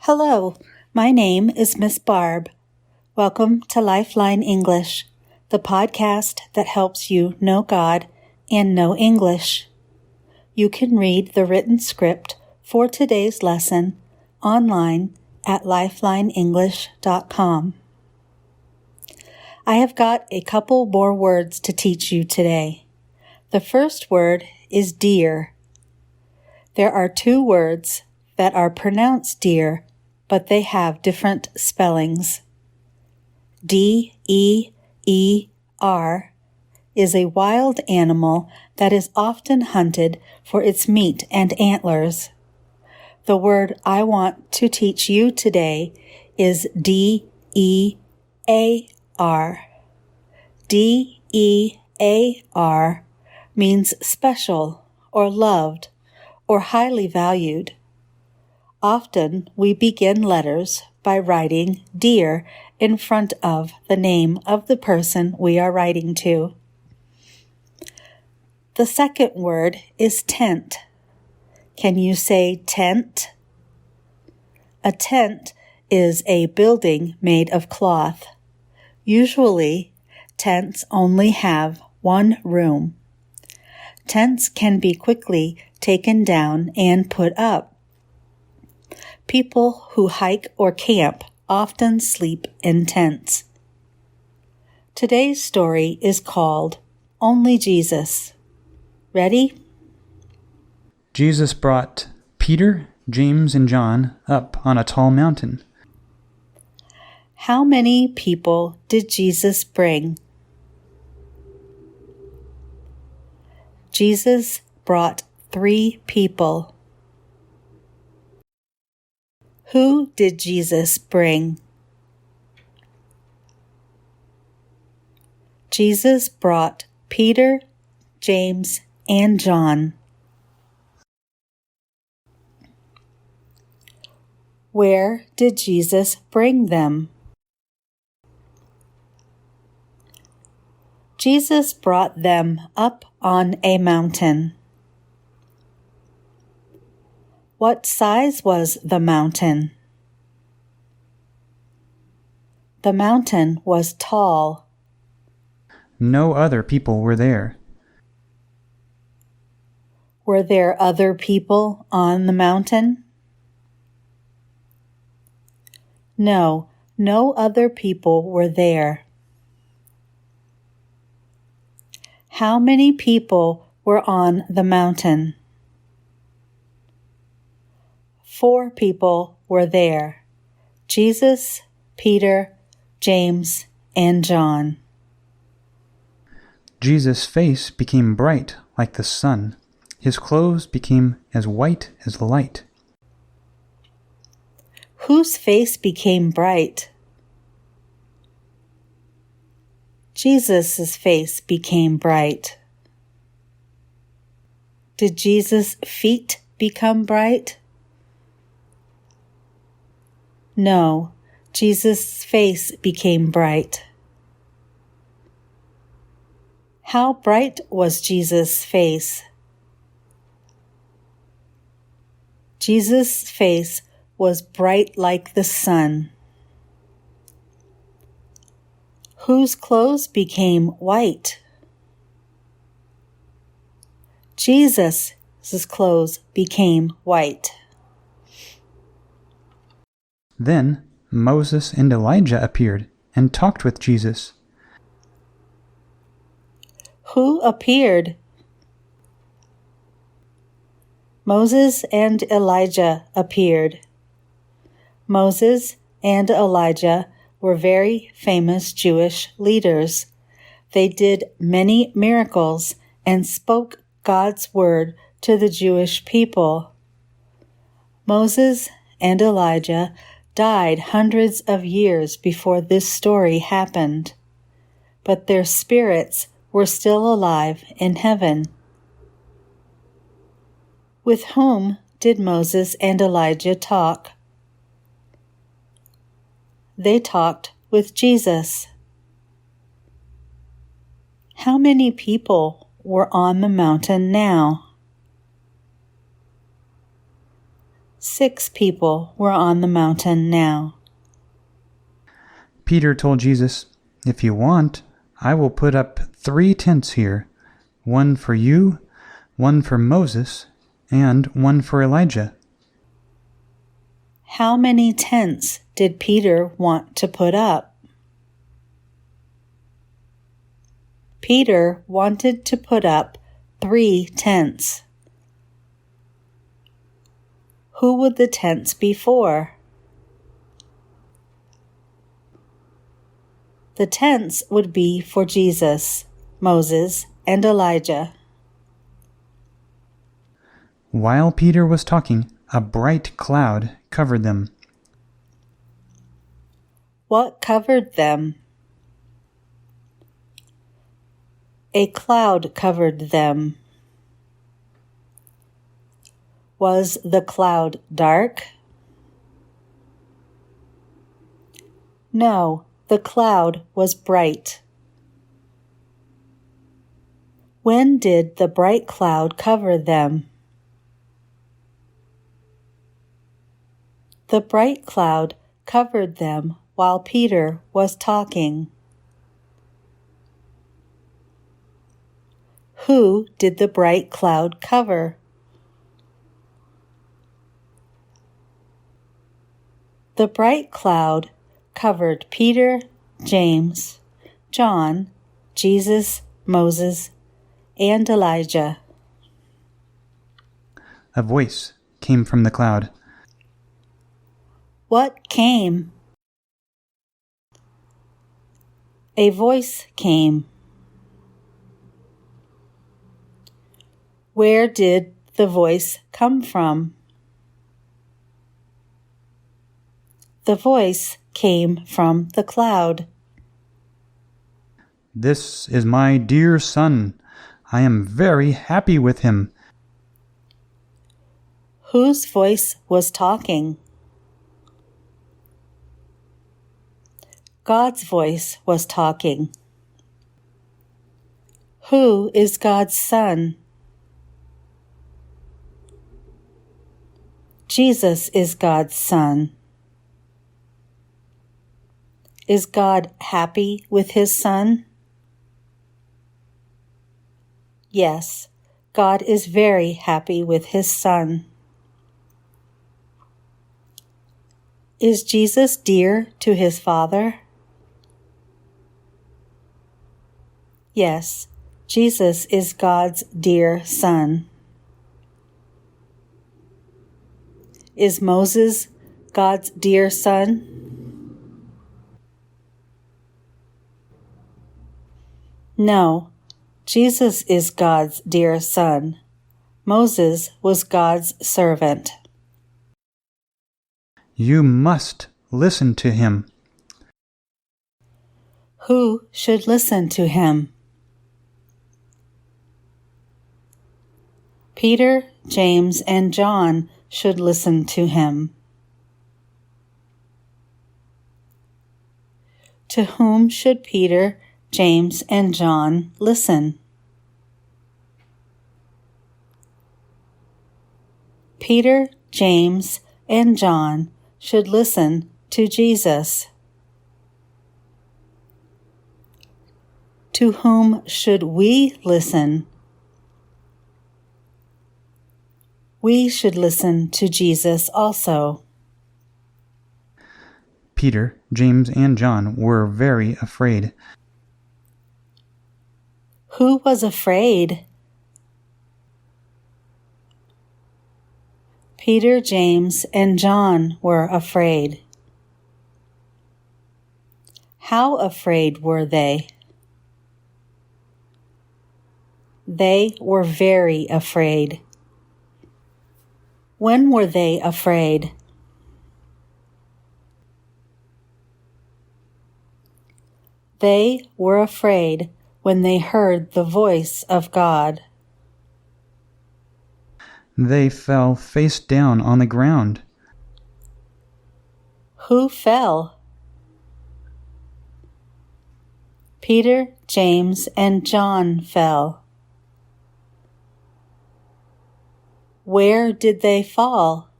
Hello, my name is Miss Barb. Welcome to Lifeline English, the podcast that helps you know God and know English. You can read the written script for today's lesson online at lifelineenglish.com. I have got a couple more words to teach you today. The first word is dear. There are two words that are pronounced deer, but they have different spellings. D-E-E-R is a wild animal that is often hunted for its meat and antlers. The word I want to teach you today is D-E-A-R. D-E-A-R means special or loved or highly valued. Often we begin letters by writing dear in front of the name of the person we are writing to. The second word is tent. Can you say tent? A tent is a building made of cloth. Usually, tents only have one room. Tents can be quickly taken down and put up. People who hike or camp often sleep in tents. Today's story is called Only Jesus. Ready? Jesus brought Peter, James, and John up on a tall mountain. How many people did Jesus bring? Jesus brought 3 people. Who did Jesus bring? Jesus brought Peter, James, and John. Where did Jesus bring them? Jesus brought them up on a mountain. What size was the mountain? The mountain was tall. No other people were there. Were there other people on the mountain? No, no other people were there. How many people were on the mountain? 4 people were there: Jesus, Peter, James, and John. Jesus' face became bright like the sun. His clothes became as white as the light. Whose face became bright? Jesus' face became bright. Did Jesus' feet become bright? No, Jesus' face became bright. How bright was Jesus' face? Jesus' face was bright like the sun. Whose clothes became white? Jesus' clothes became white. Then Moses and Elijah appeared and talked with Jesus. Who appeared? Moses and Elijah appeared. Moses and Elijah were very famous Jewish leaders. They did many miracles and spoke God's word to the Jewish people. Moses and Elijah died hundreds of years before this story happened, but their spirits were still alive in heaven. With whom did Moses and Elijah talk? They talked with Jesus. How many people were on the mountain now? 6 people were on the mountain now. Peter told Jesus, "If you want, I will put up 3 tents here, one for you, one for Moses, and one for Elijah." How many tents did Peter want to put up? Peter wanted to put up 3 tents. Who would the tents be for? The tents would be for Jesus, Moses, and Elijah. While Peter was talking, a bright cloud covered them. What covered them? A cloud covered them. Was the cloud dark? No, the cloud was bright. When did the bright cloud cover them? The bright cloud covered them while Peter was talking. Who did the bright cloud cover? The bright cloud covered Peter, James, John, Jesus, Moses, and Elijah. A voice came from the cloud. What came? A voice came. Where did the voice come from? The voice came from the cloud. "This is my dear son. I am very happy with him." Whose voice was talking? God's voice was talking. Who is God's son? Jesus is God's son. Is God happy with his son? Yes, God is very happy with his son. Is Jesus dear to his Father? Yes, Jesus is God's dear son. Is Moses God's dear son? No, Jesus is God's dear son. Moses was God's servant. You must listen to him. Who should listen to him? Peter, James, and John should listen to him. To whom should Peter, James, and John listen? Peter, James, and John should listen to Jesus. To whom should we listen? We should listen to Jesus also. Peter, James, and John were very afraid. Who was afraid? Peter, James, and John were afraid. How afraid were they? They were very afraid. When were they afraid? They were afraid when they heard the voice of God. They fell face down on the ground. Who fell? Peter, James, and John fell. Where did they fall?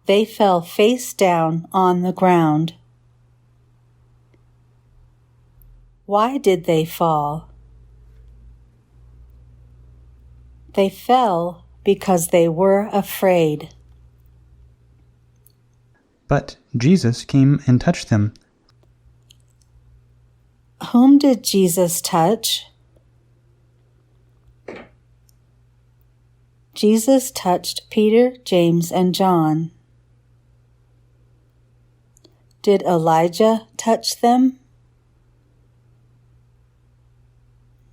They fell face down on the ground. Why did they fall? They fell because they were afraid. But Jesus came and touched them. Whom did Jesus touch? Jesus touched Peter, James, and John. Did Elijah touch them?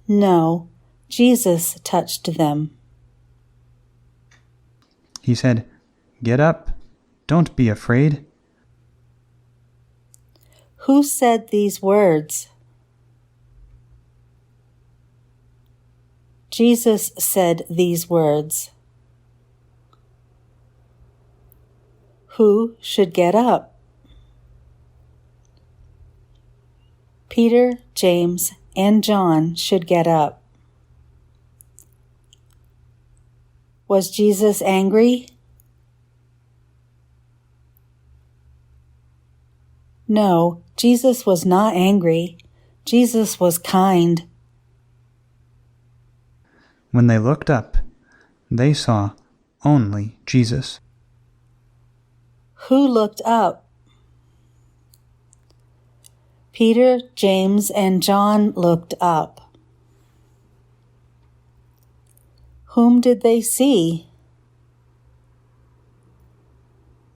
No, Jesus touched them. He said, "Get up, don't be afraid." Who said these words? Jesus said these words. Who should get up? Peter, James, and John should get up. Was Jesus angry? No, Jesus was not angry. Jesus was kind. When they looked up, they saw only Jesus. Who looked up? Peter, James, and John looked up. Whom did they see?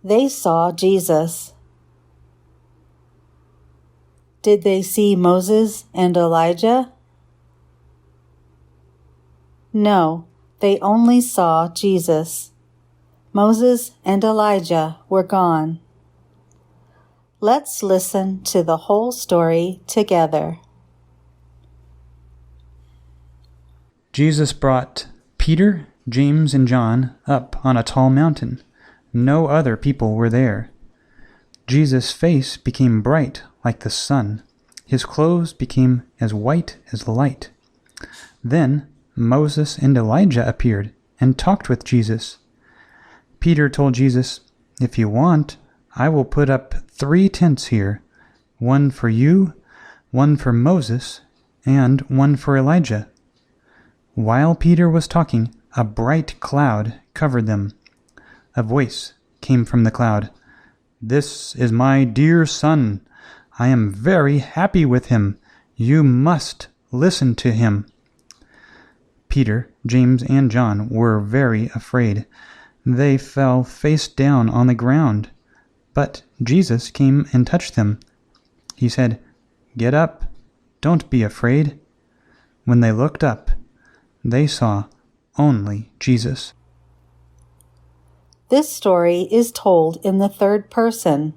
They saw Jesus. Did they see Moses and Elijah? No, they only saw Jesus. Moses and Elijah were gone. Let's listen to the whole story together. Jesus brought Peter, James, and John up on a tall mountain. No other people were there. Jesus' face became bright like the sun. His clothes became as white as the light. Then Moses and Elijah appeared and talked with Jesus. Peter told Jesus, "If you want, I will put up 3 tents here, one for you, one for Moses, and one for Elijah." While Peter was talking, a bright cloud covered them. A voice came from the cloud. "This is my dear son. I am very happy with him. You must listen to him." Peter, James, and John were very afraid. They fell face down on the ground. But Jesus came and touched them. He said, "Get up, don't be afraid." When they looked up, they saw only Jesus. This story is told in the third person.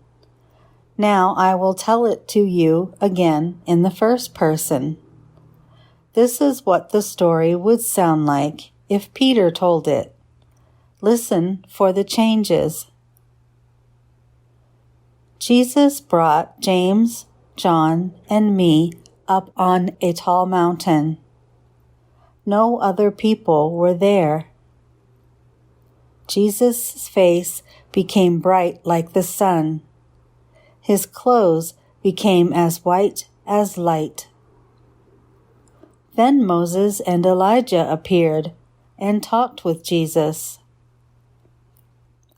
Now I will tell it to you again in the first person. This is what the story would sound like if Peter told it. Listen for the changes. Jesus brought James, John, and me up on a tall mountain. No other people were there. Jesus' face became bright like the sun. His clothes became as white as light. Then Moses and Elijah appeared and talked with Jesus.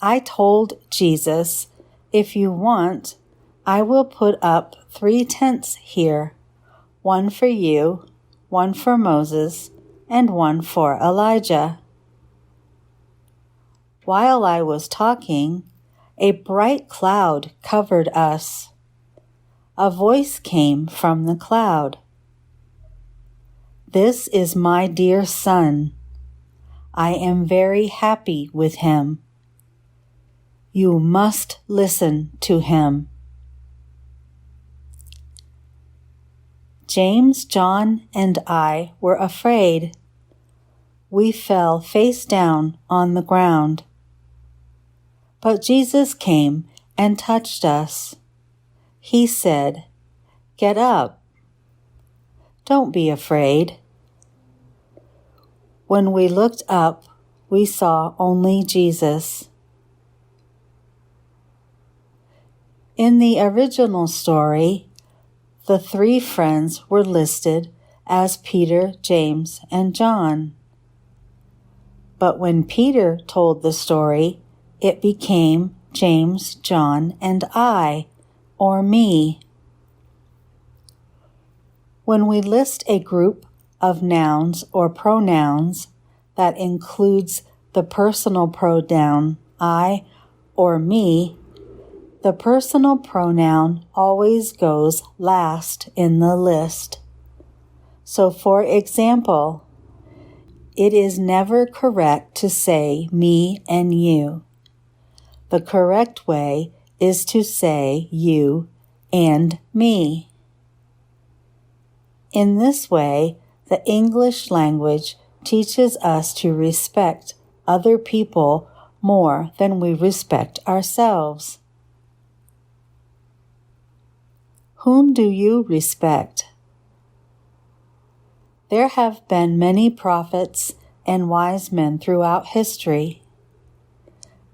I told Jesus, "If you want, I will put up 3 tents here, one for you, one for Moses, and one for Elijah." While I was talking, a bright cloud covered us. A voice came from the cloud. "This is my dear son. I am very happy with him. You must listen to him." James, John, and I were afraid. We fell face down on the ground. But Jesus came and touched us. He said, "Get up. Don't be afraid." When we looked up, we saw only Jesus. In the original story, the three friends were listed as Peter, James, and John. But when Peter told the story, it became James, John, and I, or me. When we list a group of nouns or pronouns that includes the personal pronoun I or me, the personal pronoun always goes last in the list. So, for example, it is never correct to say me and you. The correct way is to say you and me. In this way, the English language teaches us to respect other people more than we respect ourselves. Whom do you respect? There have been many prophets and wise men throughout history.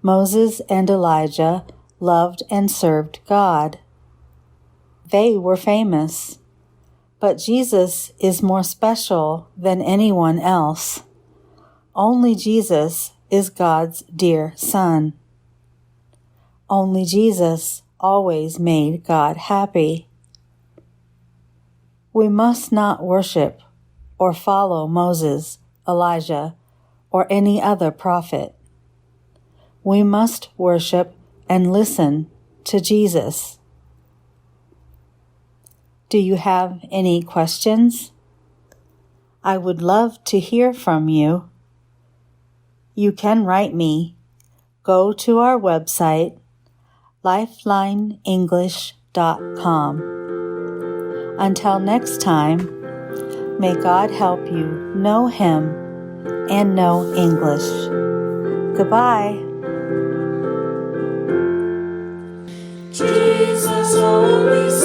Moses and Elijah loved and served God. They were famous, but Jesus is more special than anyone else. Only Jesus is God's dear Son. Only Jesus always made God happy. We must not worship or follow Moses, Elijah, or any other prophet. We must worship and listen to Jesus. Do you have any questions? I would love to hear from you. You can write me. Go to our website, lifelineenglish.com. Until next time, may God help you know Him and know English. Goodbye. Jesus always